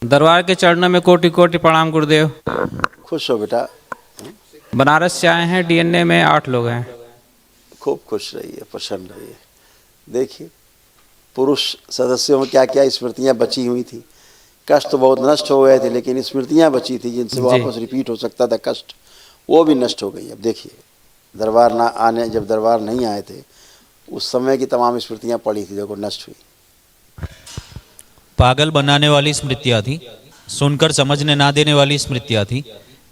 दरबार के चरणों में कोटि कोटि प्रणाम गुरुदेव। खुश हो बेटा। बनारस से आए हैं, डीएनए में 8 लोग हैं। खूब खुश रहिए, प्रसन्न रहिए। देखिए पुरुष सदस्यों में क्या क्या स्मृतियां बची हुई थी। कष्ट तो बहुत नष्ट हो गए थे, लेकिन स्मृतियां बची थी जिनसे जी। वापस रिपीट हो सकता था कष्ट, वो भी नष्ट हो गई। अब देखिए दरबार ना आने, जब दरबार नहीं आए थे उस समय की तमाम स्मृतियां पड़ी थी, देखो नष्ट हुई। पागल बनाने वाली स्मृतियाँ थी, सुनकर समझने ना देने वाली स्मृतियाँ थी,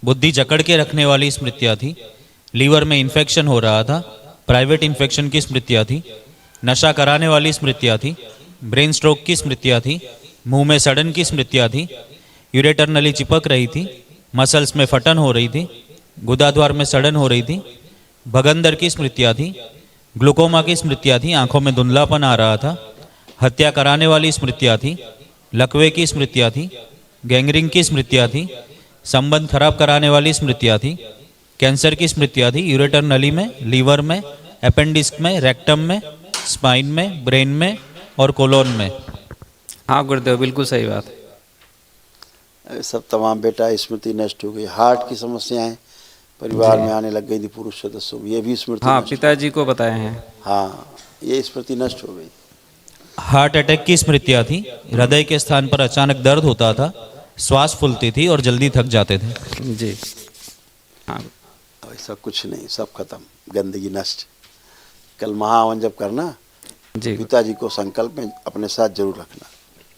बुद्धि जकड़ के रखने वाली स्मृतियाँ थी, लीवर में इन्फेक्शन हो रहा था, प्राइवेट इन्फेक्शन की स्मृतियाँ थी, नशा कराने वाली स्मृतियाँ थी, ब्रेन स्ट्रोक की स्मृतियाँ थी, मुंह में सड़न की स्मृतियाँ थी, यूरेटर नली चिपक रही थी, मसल्स में फटन हो रही थी, गुदाद्वार में सड़न हो रही थी, भगंदर की स्मृतियाँ थी, ग्लूकोमा की स्मृतियाँ थी, आंखों में धुंधलापन आ रहा था, हत्या कराने वाली स्मृतियाँ थी, लकवे की स्मृतियाँ थी, गैंग्रीन की स्मृतियाँ थी, संबंध खराब कराने वाली स्मृतियाँ थी, कैंसर की स्मृतियाँ थी, यूरेटर नली में, लीवर में, अपेंडिक्स में, रेक्टम में, स्पाइन में, ब्रेन में और कोलोन में। हाँ गुरुदेव, बिल्कुल सही बात है। सब तमाम बेटा स्मृति नष्ट हो गई। हार्ट की समस्याएं परिवार में आने लग गई थी पुरुष सदस्यों में, ये भी स्मृति हाँ, नष्ट हो पिताजी को बताए हैं। गई। हाँ, ये स्मृति नष्ट हो गई। हार्ट अटैक की स्मृतियाँ थी, हृदय के स्थान पर अचानक दर्द होता था, श्वास फूलती थी और जल्दी थक जाते थे। जी। हाँ ऐसा कुछ नहीं, सब खत्म, गंदगी नष्ट। कल महावन जब करना तो जी पिताजी को संकल्प में अपने साथ जरूर रखना।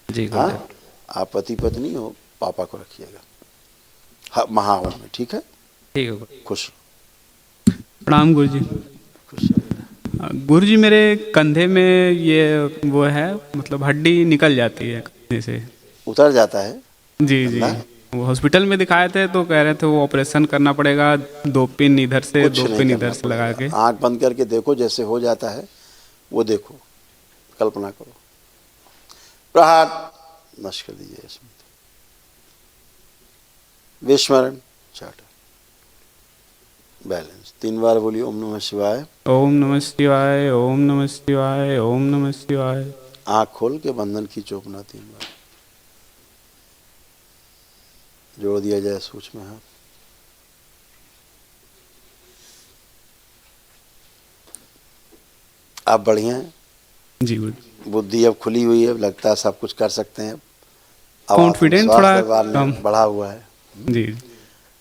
जी हाँ, गुरुदेव। आप पति पत्नी हो, पापा को रखिएगा। हाँ, महावन में, ठीक है। ठीक है गुरुदेव। खुश प्रणाम गुरु जी। खुश रहो। गुरु जी मेरे कंधे में ये वो है, मतलब हड्डी निकल जाती है कंधे से। उतर जाता है जी जी। गंदा? वो हॉस्पिटल में दिखाए थे तो कह रहे थे वो ऑपरेशन करना पड़ेगा, 2 पिन इधर से कुछ 2 नहीं पिन करना इधर से लगा के। पड़ेगा, आंख बंद करके देखो जैसे हो जाता है वो देखो, कल्पना करो, प्रहार नष्ट कर दीजिए इसमें। विस्मरण चार्टर बैलेंस 3 बार बोलिए ओम नमः शिवाय। ओम नमः शिवाय, ओम नमः शिवाय, ओम नमः शिवाय। आंख खोल के बंधन की चोपना 3 बार जोड़ दिया जाए सूक्ष्म हाथ। आप बढ़िया हैं, जी गुरु जी। बुद्धि अब खुली हुई है, लगता है सब कुछ कर सकते हैं। अब कॉन्फिडेंस आत्मविश्वास थोड़ा दरबार कम। में बढ़ा हुआ है। जी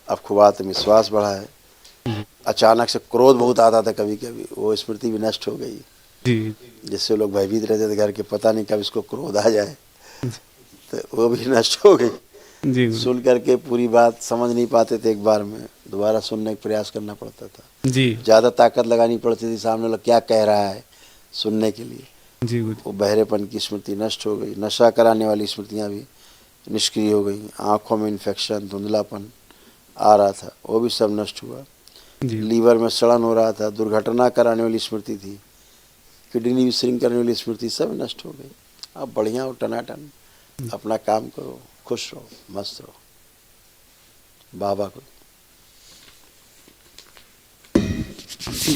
अब खूब आत्मविश्वास बढ़ा है। अचानक से क्रोध बहुत आता था कभी कभी, वो स्मृति भी नष्ट हो गई, जी जिससे लोग भयभीत रहते थे घर के, पता नहीं कब इसको क्रोध आ जाए, तो वो भी नष्ट हो गई। जी गुरु सुन करके पूरी बात समझ नहीं पाते थे, एक बार में दोबारा सुनने का प्रयास करना पड़ता था, जी। ज़्यादा ताकत लगानी पड़ती थी सामने वाला क्या कह रहा है सुनने के लिए। जी गुरु वो बहरेपन की स्मृति नष्ट हो गई। नशा कराने वाली स्मृतियाँ भी निष्क्रिय हो गई। आँखों में इन्फेक्शन, धुंधलापन आ रहा था, वो भी सब नष्ट हुआ। जी। लीवर में सड़न हो रहा था, दुर्घटना कराने वाली स्मृति थी, किडनी विसर्जन करने वाली स्मृति सब नष्ट हो गई। अब बढ़िया हो, टनाटन, अपना काम करो, खुश रहो, मस्त रहो। बाबा को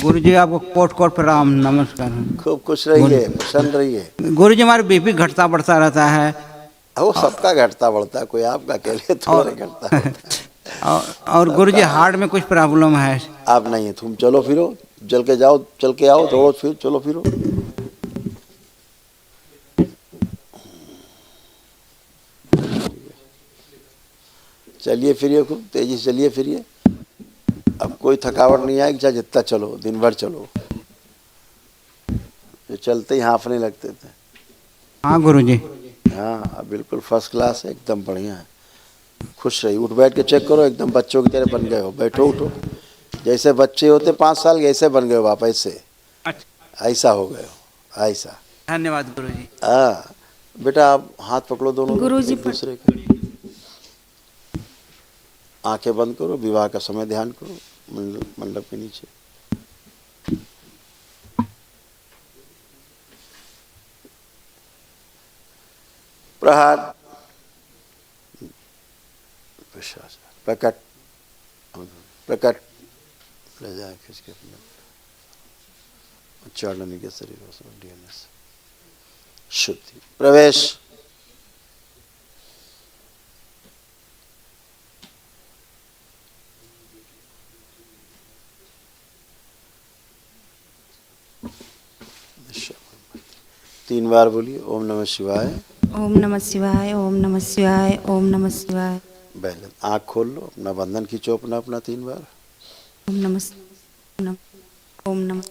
गुरु जी आपको कोट कोट प्रणाम, नमस्कार। खूब खुश रहिए, प्रसन्न रहिए। गुरु जी हमारे बीपी घटता बढ़ता रहता है। वो सबका घटता बढ़ता है, कोई आपका अकेले तो नहीं घटता बढ़ता। और गुरु जी हार्ट में कुछ प्रॉब्लम है। आप नहीं है, तुम चलो फिरो, चल के जाओ, चल के आओ, दौड़ो फिर, चलो फिरो। चलिए फिरिए, खूब तेजी से चलिए फिरिए। अब कोई थकावट नहीं आएगी, चाहे जितना चलो, दिन भर चलो। जो चलते ही हाँफने लगते थे। हाँ गुरु जी। हाँ, अब बिल्कुल फर्स्ट क्लास है, एकदम बढ़िया है। खुश रहिए, उठ बैठ के चेक करो, एकदम बच्चों की तरह बन गए हो। बैठो, उठो, जैसे बच्चे होते 5 साल के, ऐसे बन गए हो आप, ऐसे ऐसा हो गए हो, ऐसा। धन्यवाद गुरु जी। हाँ बेटा, आप हाथ पकड़ो दोनों लोग एक दूसरे के, आंखें बंद करो, विवाह का समय ध्यान करो मंडप के नीचे। प्रहार प्रकट प्रकट ले जाए खींच के अपने उच्चारण के शरीर डीएनएस शुद्धि। प्रवेश। तीन बार बोलिए ओम नमः शिवाय। ओम नमः शिवाय, ओम नमः शिवाय, ओम नमः शिवाय। पहले आँख खोल लो, अपना बंधन खींचो अपना 3 बार। ओम नमः, ओम नमः।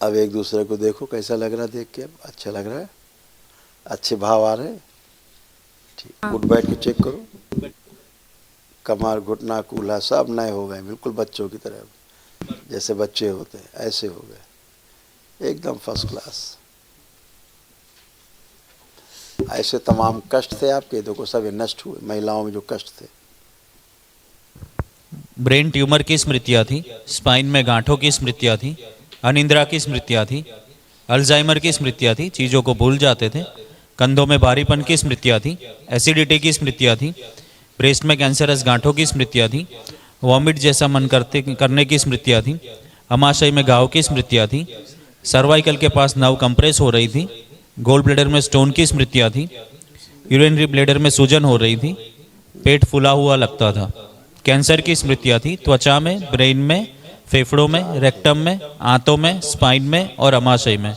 अब एक दूसरे को देखो कैसा लग रहा है, देख के अच्छा लग रहा है, अच्छे भाव आ रहे हैं। ठीक, उठ बैठ के चेक करो, कमर घुटना कूल्हा सब नए हो गए, बिल्कुल बच्चों की तरह, जैसे बच्चे होते हैं ऐसे हो गए, एकदम फर्स्ट क्लास। ऐसे तमाम कष्ट थे आपके, देखो सब नष्ट हुए, महिलाओं में जो कष्ट थे। ब्रेन ट्यूमर की स्मृतियाँ थी, स्पाइन में गांठों की स्मृतियाँ थी, अनिंद्रा की स्मृतियाँ थी, अल्जाइमर की स्मृतियाँ थी, चीज़ों को भूल जाते थे, कंधों में भारीपन की स्मृतियाँ थी, एसिडिटी की स्मृतियाँ थी, ब्रेस्ट में कैंसरस गांठों की स्मृतियाँ थी, वॉमिट जैसा मन करने की स्मृतियाँ थी, अमाशय में घाव की स्मृतियाँ थी, सर्वाइकल के पास नर्व कंप्रेस हो रही थी, गोल ब्लैडर में स्टोन की स्मृतियाँ थी, यूरिनरी ब्लैडर में सूजन हो रही थी, पेट फूला हुआ लगता था, कैंसर की स्मृतियाँ थी, त्वचा में, ब्रेन में, फेफड़ों में, रेक्टम में, आंतों में, स्पाइन में और अमाशय में।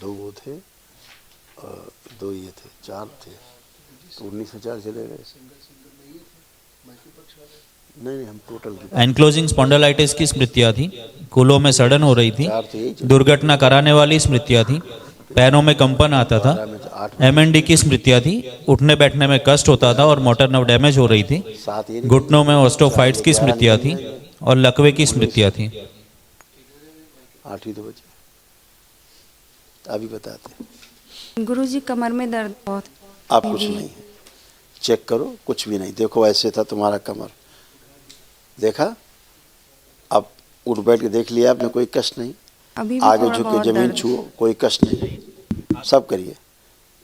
दो वो थे और 2 ये थे, 4 थे, तो 19,000 चले गए। नहीं हम टोटल एनक्लोजिंग स्पॉन्डिलाइटिस की स्मृतियाँ थी, कूलों में सड़न हो रही थी, 4 थे यही, दुर्घटना कराने वाली स्मृतियाँ थी, पैरों में कंपन आता था, 8 एमएनडी की स्मृतियाँ थी, उठने बैठने में कष्ट होता था और मोटर नर्व डैमेज हो रही थी, 7 ये घुटनों में ऑस्टोफाइट्स की स्मृतियाँ थी और लकवे की स्मृतियाँ थी। 8 ही तो बचे, अभी बताते। गुरुजी कमर में दर्द बहुत। आप कुछ नहीं है, चेक करो, कुछ भी नहीं, देखो ऐसे था तुम्हारा कमर, देखा, अब उठ बैठ के देख लिया आपने, कोई कष्ट नहीं, अभी आगे थोड़ा झुक के बहुत जमीन दर्द। छुओ, कोई कष्ट नहीं, सब करिए,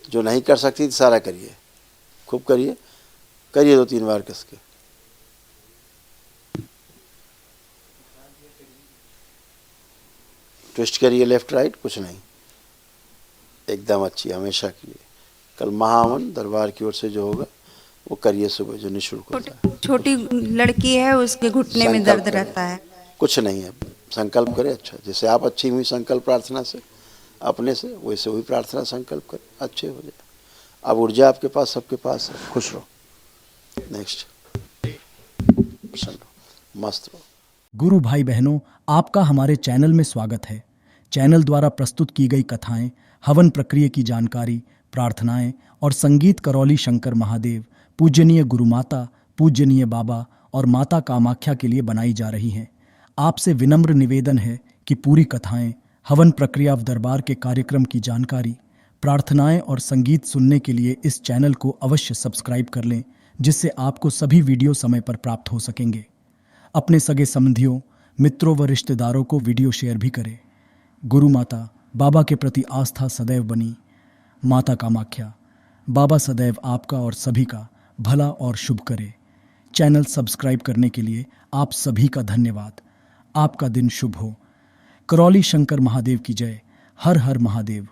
जो नहीं कर सकती सारा करिए, खूब करिए, करिए 2-3 बार कस के। ट्विस्ट करिए लेफ्ट राइट, कुछ नहीं, एकदम अच्छी, हमेशा किए। कल महावन दरबार की ओर से जो होगा वो करिए सुबह, जो निःशुल्क होता है। छोटी लड़की है, उसके घुटने में संकल्प दर्द करें। रहता है। कुछ नहीं है, संकल्प करें अच्छा, जैसे आप अच्छी हुई संकल्प प्रार्थना से अपने से, वैसे वही प्रार्थना संकल्प करें, अच्छे हो जाए। अब ऊर्जा आपके पास, सबके पास है, खुश रहो। नेक्स्ट, प्रसन्न रहो, मस्त रहो। गुरु भाई बहनों, आपका हमारे चैनल में स्वागत है। चैनल द्वारा प्रस्तुत की गई कथाएं, हवन प्रक्रिया की जानकारी, प्रार्थनाएं और संगीत करौली शंकर महादेव, पूजनीय गुरु माता, पूजनीय बाबा और माता कामाख्या के लिए बनाई जा रही हैं। आपसे विनम्र निवेदन है कि पूरी कथाएं, हवन प्रक्रिया दरबार के कार्यक्रम की जानकारी, प्रार्थनाएं और संगीत सुनने के लिए इस चैनल को अवश्य सब्सक्राइब कर लें, जिससे आपको सभी वीडियो समय पर प्राप्त हो सकेंगे। अपने सगे संबंधियों, मित्रों व रिश्तेदारों को वीडियो शेयर भी करें। गुरु माता, बाबा के प्रति आस्था सदैव बनी। माता कामाख्या, बाबा सदैव आपका और सभी का भला और शुभ करे। चैनल सब्सक्राइब करने के लिए आप सभी का धन्यवाद। आपका दिन शुभ हो। करौली शंकर महादेव की जय। हर हर महादेव।